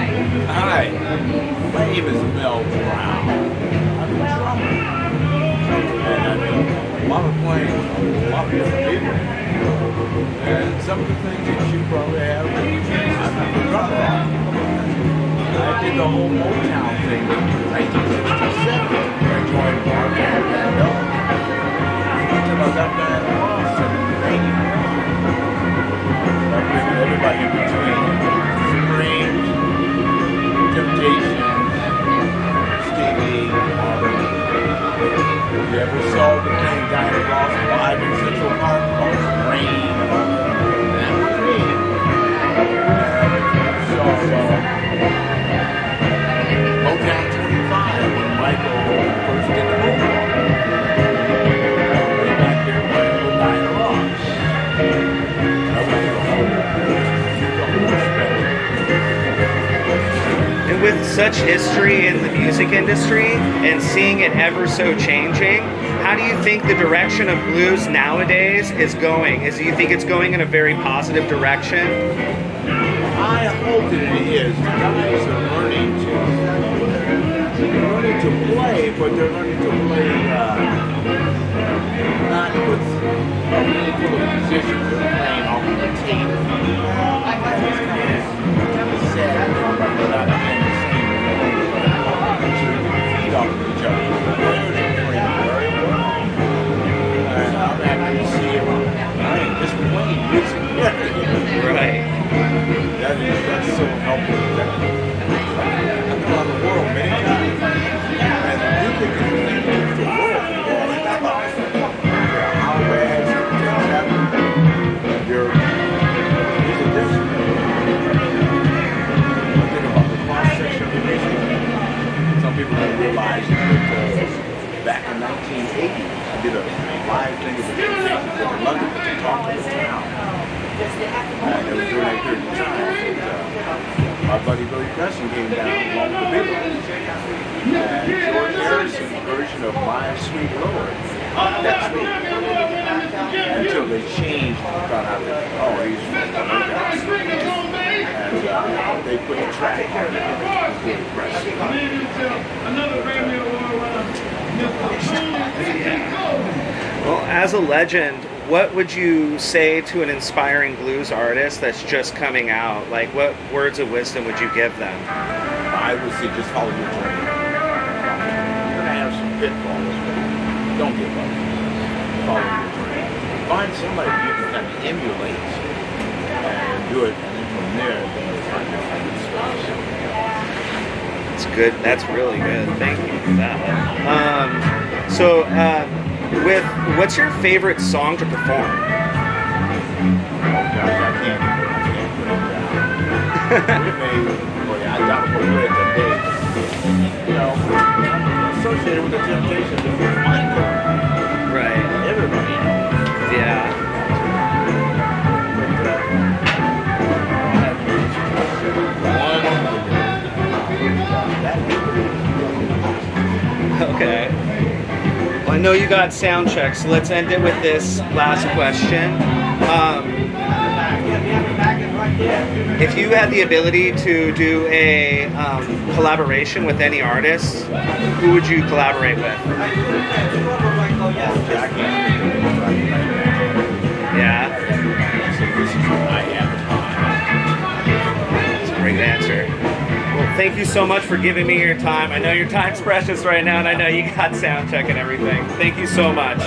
Hi, my name is Mel Brown. I'm a drummer. And I do a lot of playing with a lot of different people. And some of the things that you probably have, I've been a drummer on. I did the whole Motown thing in 1967. I joined Mark and Mel. Until I got that lost in the radio. I bring everybody in between. Supreme, Temptation, Stevie, Marvin. If you ever saw the thing down at Lost Live in Central Park called Rain, that was me. So, Motown 25 when Michael first did the Motown. Way back there playing with Diana Ross. I was a whole respect. And with such history in the music industry and seeing it ever so changing, how do you think the direction of blues nowadays is going? Do you think it's going in a very positive direction? I hope that it is. The guys are learning to play, but they're learning to play not with a really full of musicians. They're playing off of the tape. It's kind of sad. They're not playing the same feed off of each other. They're playing very well. And I'm happy to see it. I ain't just playing music. Right. That's so helpful. I've been around the world many times. And the music is linked to the world. How bad things happen. Your musician. I think about the cross-section of the music. Some people don't realize that back in 1980, I did a live thing with the musicians in London to talk to the town. And it was during that period of time. My buddy Billy Preston came down along with the Beatles. And George Harrison's version of My Sweet Lord. That's me. Until they changed and found out that, oh, he's from Jamaica. And they put a track on Billy Preston. Well, as a legend, what would you say to an inspiring blues artist that's just coming out? Like, what words of wisdom would you give them? I would say just follow your dream. You're going to have some pitfalls, but don't give up. Follow your dream. Find somebody you can kind of emulate and do it, and then from there, then you'll find your good space. That's good. That's really good. Thank you for that. What's your favorite song to perform? Oh gosh, I can't put it down. I got to go with it today. You know, I'm associated with the Temptations of Michael. Right. Everybody knows. Yeah. Okay. Well, I know you got sound check, so let's end it with this last question. If you had the ability to do a collaboration with any artist, who would you collaborate with? Yeah. That's a great answer. Well, thank you so much for giving me your time. I know your time's precious right now, and I know you got sound check and everything. Thank you so much.